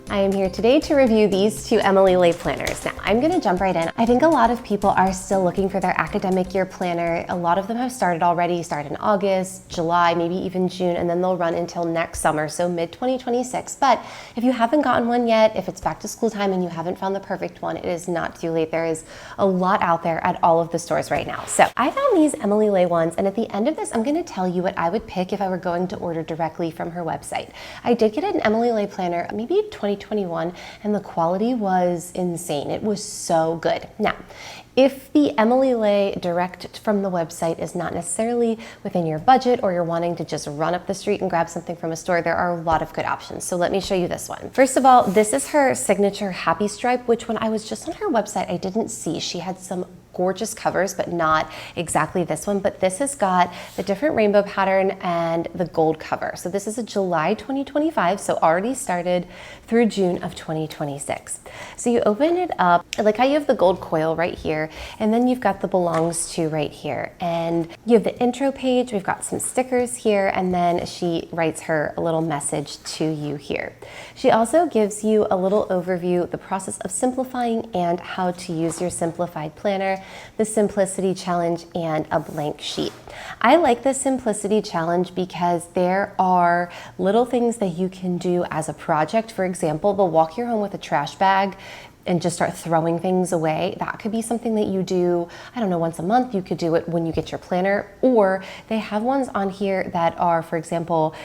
I am here today to review these two Emily Ley planners. Now, I'm gonna jump right in. I think a lot of people are still looking for their academic year planner. A lot of them have started already, start in August, July, maybe even June, and then they'll run until next summer, so mid-2026. But if you haven't gotten one yet, if it's back to school time and you haven't found the perfect one, it is not too late. There is a lot out there at all of the stores right now. So I found these Emily Ley ones, and at the end of this, I'm gonna tell you what I would pick if I were going to order directly from her website. I did get an Emily Ley planner, maybe 2021, and the quality was insane. It was so good. Now, if the Emily Ley direct from the website is not necessarily within your budget, or you're wanting to just run up the street and grab something from a store, there are a lot of good options. So let me show you this one. First of all, this is her signature happy stripe, which when I was just on her website, I didn't see. She had some gorgeous covers, but not exactly this one. But this has got the different rainbow pattern and the gold cover. So this is a July 2025, so already started through June of 2026. So you open it up, I like how you have the gold coil right here, and then you've got the belongs to right here. And you have the intro page, we've got some stickers here, and then she writes her a little message to you here. She also gives you a little overview, the process of simplifying and how to use your Simplified Planner, the Simplicity Challenge, and a blank sheet. I like the Simplicity Challenge because there are little things that you can do as a project. For example, they'll walk your home with a trash bag and just start throwing things away. That could be something that you do, I don't know, once a month. You could do it when you get your planner, or they have ones on here that are, for example,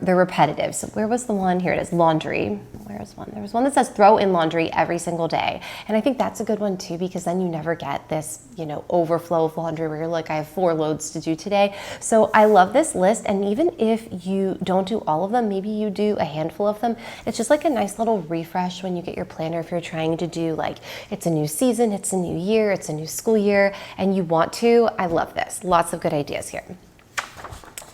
they're repetitive. So where was the one? Here it is, laundry. Where's one? There was one that says throw in laundry every single day. And I think that's a good one too, because then you never get this, overflow of laundry where you're like, I have 4 loads to do today. So I love this list. And even if you don't do all of them, maybe you do a handful of them, it's just like a nice little refresh when you get your planner. If you're trying to do like, it's a new season, it's a new year, it's a new school year, and you want to, I love this. Lots of good ideas here.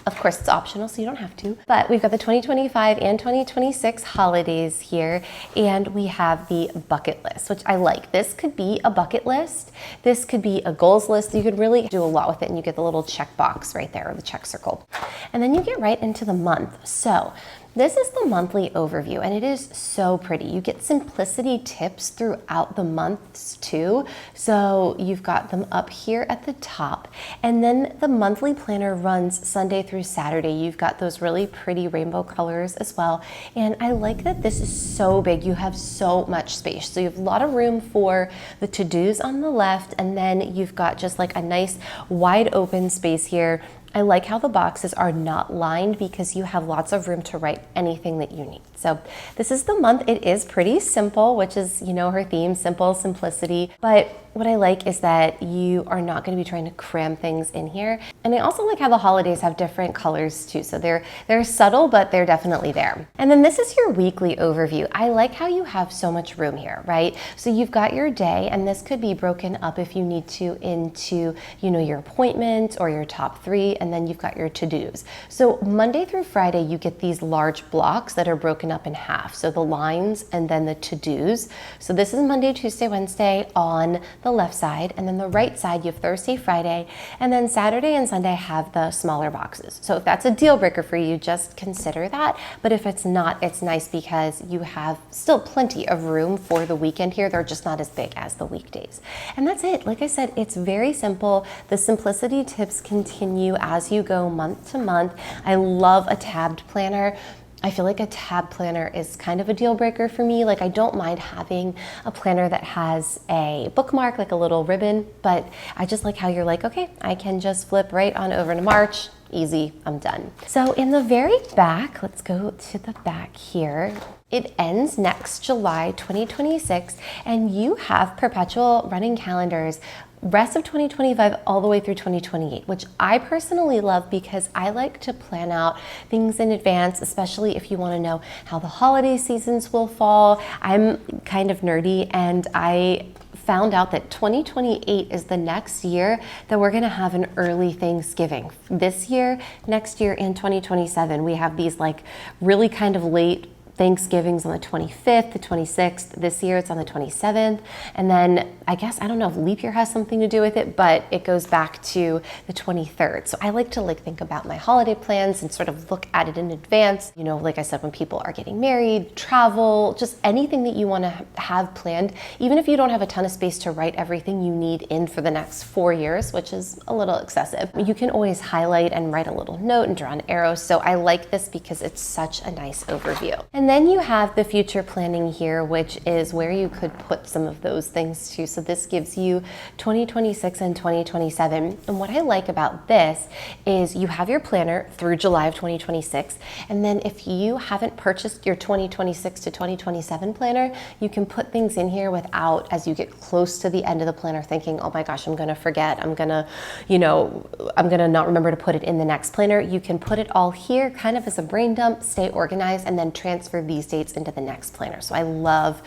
Of course, it's optional, so you don't have to. But we've got the 2025 and 2026 holidays here, and we have the bucket list, which I like. This could be a bucket list. This could be a goals list. You could really do a lot with it, and you get the little check box right there, or the check circle. And then you get right into the month. So this is the monthly overview, and it is so pretty. You get simplicity tips throughout the months too. So you've got them up here at the top, and then the monthly planner runs Sunday through Saturday. You've got those really pretty rainbow colors as well. And I like that this is so big. You have so much space. So you have a lot of room for the to-dos on the left, and then you've got just like a nice wide open space here. I like how the boxes are not lined because you have lots of room to write anything that you need. So this is the month. It is pretty simple, which is, her theme, simple, simplicity. But what I like is that you are not going to be trying to cram things in here. And I also like how the holidays have different colors too. So they're subtle, but they're definitely there. And then this is your weekly overview. I like how you have so much room here, right? So you've got your day, and this could be broken up if you need to into, your appointments or your top 3, and then you've got your to-dos. So Monday through Friday, you get these large blocks that are broken up in half. So the lines and then the to-dos. So this is Monday, Tuesday, Wednesday on the left side, and then the right side you have Thursday, Friday, and then Saturday and Sunday have the smaller boxes. So if that's a deal breaker for you, just consider that. But if it's not, it's nice because you have still plenty of room for the weekend here. They're just not as big as the weekdays. And that's it. Like I said, it's very simple. The simplicity tips continue as you go month to month. I love a tabbed planner. I feel like a tab planner is kind of a deal breaker for me. Like, I don't mind having a planner that has a bookmark, like a little ribbon, but I just like how you're like, okay, I can just flip right on over to March. Easy, I'm done. So in the very back, let's go to the back here. It ends next July 2026, and you have perpetual running calendars rest of 2025 all the way through 2028, which I personally love because I like to plan out things in advance, especially if you want to know how the holiday seasons will fall. I'm kind of nerdy, and I found out that 2028 is the next year that we're going to have an early Thanksgiving. This year, next year, and 2027, we have these like really kind of late Thanksgiving's on the 25th, the 26th. This year it's on the 27th. And then I guess, I don't know if leap year has something to do with it, but it goes back to the 23rd. So I like to think about my holiday plans and sort of look at it in advance. You know, like I said, when people are getting married, travel, just anything that you want to have planned, even if you don't have a ton of space to write everything you need in for the next 4 years, which is a little excessive. You can always highlight and write a little note and draw an arrow. So I like this because it's such a nice overview. And then you have the future planning here, which is where you could put some of those things too. So this gives you 2026 and 2027. And what I like about this is you have your planner through July of 2026. And then if you haven't purchased your 2026 to 2027 planner, you can put things in here without, as you get close to the end of the planner, thinking, oh my gosh, I'm gonna forget. I'm gonna not remember to put it in the next planner. You can put it all here kind of as a brain dump, stay organized, and then transfer these dates into the next planner. So I love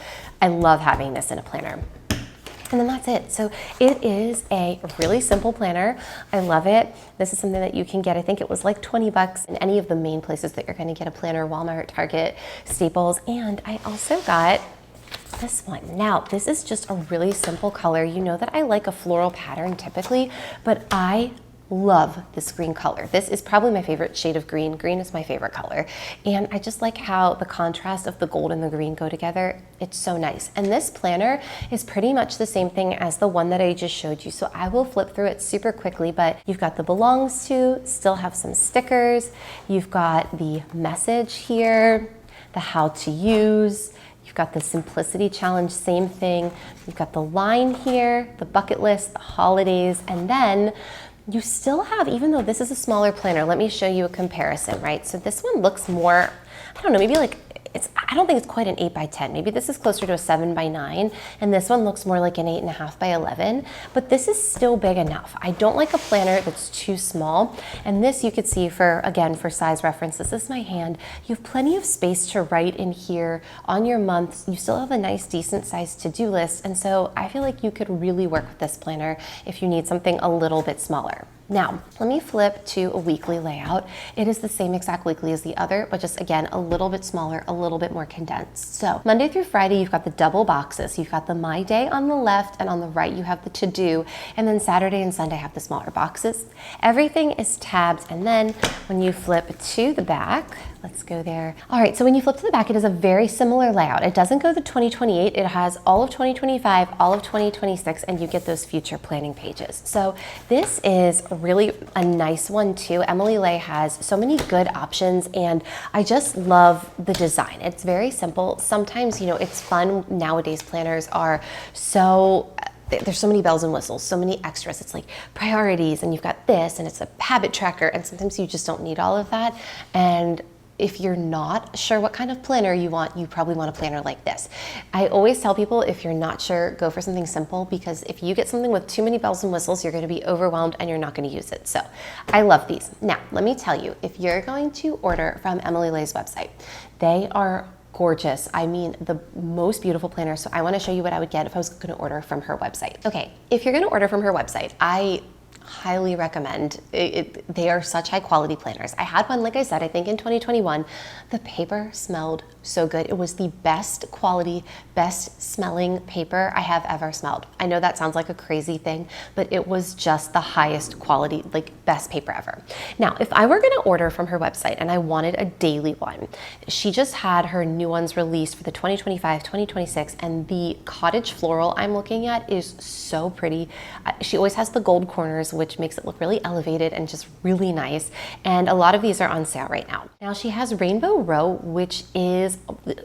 having this in a planner. And then that's it. So it is a really simple planner. I love it. This is something that you can get, I think it was like 20 bucks in any of the main places that you're gonna get a planner, Walmart, Target, Staples. And I also got this one. Now, this is just a really simple color. You know that I like a floral pattern typically, but I love this green color. This is probably my favorite shade of green. Green is my favorite color. And I just like how the contrast of the gold and the green go together. It's so nice. And this planner is pretty much the same thing as the one that I just showed you. So I will flip through it super quickly, but you've got the belongs to, still have some stickers. You've got the message here, the how to use. You've got the simplicity challenge, same thing. You've got the line here, the bucket list, the holidays, and then you still have, even though this is a smaller planner, let me show you a comparison, right? So this one looks more, I don't know, maybe like, I don't think it's quite an 8 by 10. Maybe this is closer to a 7 by 9, and this one looks more like an 8.5 by 11, but this is still big enough. I don't like a planner that's too small, and this you could see again, for size reference, this is my hand. You have plenty of space to write in here on your months. You still have a nice, decent sized to-do list, and so I feel like you could really work with this planner if you need something a little bit smaller. Now, let me flip to a weekly layout. It is the same exact weekly as the other, but just again, a little bit smaller, a little bit more condensed. So Monday through Friday, you've got the double boxes. You've got the My Day on the left, and on the right, you have the To Do, and then Saturday and Sunday have the smaller boxes. Everything is tabs, and then when you flip to the back, let's go there. All right, so when you flip to the back, it is a very similar layout. It doesn't go to 2028. It has all of 2025, all of 2026, and you get those future planning pages. So this is really a nice one too. Emily Ley has so many good options, and I just love the design. It's very simple. Sometimes, you know, it's fun. Nowadays, planners are there's so many bells and whistles, so many extras. It's like priorities, and you've got this, and it's a habit tracker, and sometimes you just don't need all of that. And if you're not sure what kind of planner you want, you probably want a planner like this. I always tell people, if you're not sure, go for something simple, because if you get something with too many bells and whistles, you're going to be overwhelmed and you're not going to use it. So I love these. Now, let me tell you, if you're going to order from Emily Ley's website, they are gorgeous. I mean, the most beautiful planner. So I want to show you what I would get if I was going to order from her website. Okay, if you're going to order from her website, I highly recommend it. They are such high quality planners. I had one, like I said, I think in 2021. The paper smelled so good. It was the best quality, best smelling paper I have ever smelled. I know that sounds like a crazy thing, but it was just the highest quality, like best paper ever. Now, if I were gonna order from her website and I wanted a daily one, she just had her new ones released for the 2025, 2026, and the cottage floral I'm looking at is so pretty. She always has the gold corners, which makes it look really elevated and just really nice. And a lot of these are on sale right now. Now she has Rainbow Row, which is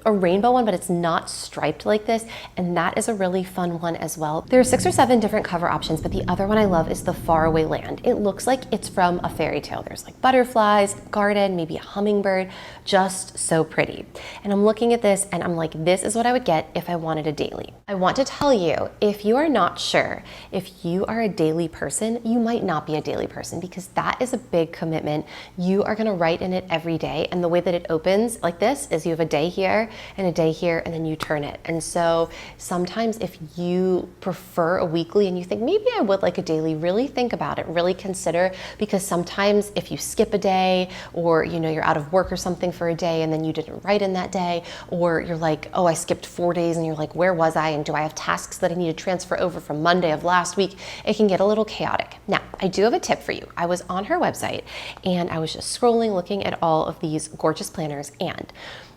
a rainbow one, but it's not striped like this. And that is a really fun one as well. There are 6 or 7 different cover options, but the other one I love is the Faraway Land. It looks like it's from a fairy tale. There's like butterflies, garden, maybe a hummingbird, just so pretty. And I'm looking at this and I'm like, this is what I would get if I wanted a daily. I want to tell you, if you are not sure if you are a daily person, you might not be a daily person, because that is a big commitment. You are going to write in it every day, and the way that it opens like this is you have a day here and a day here, and then you turn it. And so sometimes if you prefer a weekly and you think maybe I would like a daily, really think about it, really consider, because sometimes if you skip a day, or you're out of work or something for a day and then you didn't write in that day, or you're like, oh, I skipped 4 days, and you're like, where was I? And do I have tasks that I need to transfer over from Monday of last week? It can get a little chaotic. Now, I do have a tip for you. I was on her website and I was just scrolling, looking at all of these gorgeous planners, and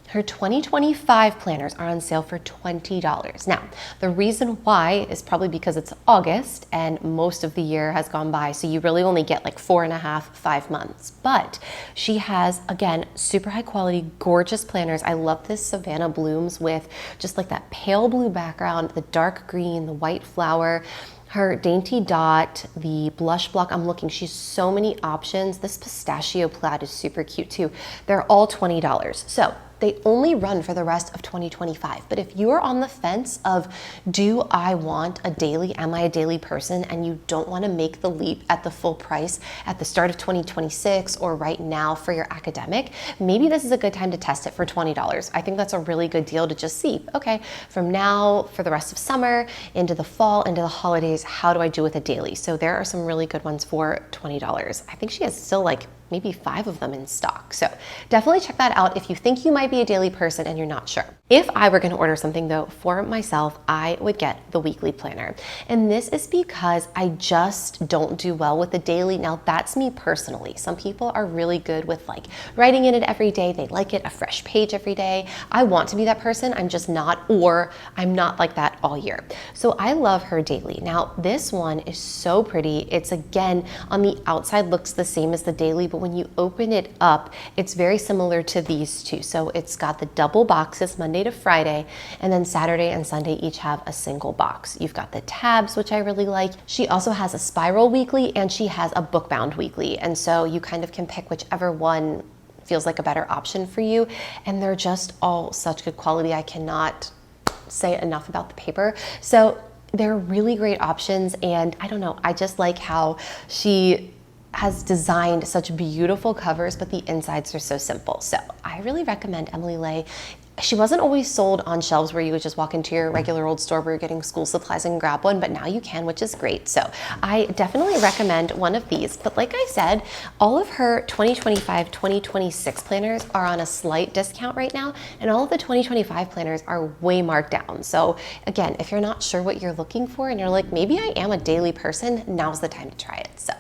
her 2025 planners are on sale for $20. Now, the reason why is probably because it's August and most of the year has gone by, so you really only get like 4.5, 5 months. But she has, again, super high quality, gorgeous planners. I love this Savannah Blooms with just like that pale blue background, the dark green, the white flower. Her Dainty Dot, the blush block, I'm looking, she's so many options. This pistachio plaid is super cute too. They're all $20. So they only run for the rest of 2025. But if you're on the fence of, do I want a daily, am I a daily person, and you don't want to make the leap at the full price at the start of 2026 or right now for your academic, maybe this is a good time to test it for $20. I think that's a really good deal to just see, okay, from now for the rest of summer, into the fall, into the holidays, how do I do with a daily? So there are some really good ones for $20. I think she has still like maybe 5 of them in stock. So definitely check that out if you think you might be a daily person and you're not sure. If I were gonna order something though for myself, I would get the weekly planner. And this is because I just don't do well with the daily. Now that's me personally. Some people are really good with like writing in it every day. They like it, a fresh page every day. I want to be that person. I'm just not, or I'm not like that all year. So I love her daily. Now this one is so pretty. It's, again, on the outside looks the same as the daily, but when you open it up, it's very similar to these two. So it's got the double boxes Monday to Friday, and then Saturday and Sunday each have a single box. You've got the tabs, which I really like. She also has a spiral weekly and she has a book-bound weekly. And so you kind of can pick whichever one feels like a better option for you. And they're just all such good quality. I cannot say enough about the paper. So they're really great options. And I don't know, I just like how she has designed such beautiful covers, but the insides are so simple. So I really recommend Emily Ley. She wasn't always sold on shelves where you would just walk into your regular old store where you're getting school supplies and grab one, but now you can, which is great. So I definitely recommend one of these. But like I said, all of her 2025, 2026 planners are on a slight discount right now, and all of the 2025 planners are way marked down. So again, if you're not sure what you're looking for and you're like, maybe I am a daily person, now's the time to try it. So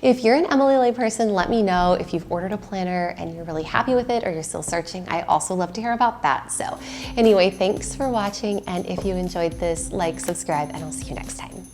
if you're an Emily Ley person, let me know if you've ordered a planner and you're really happy with it or you're still searching. I also love to hear about that. So anyway, thanks for watching, and if you enjoyed this, like, subscribe, and I'll see you next time.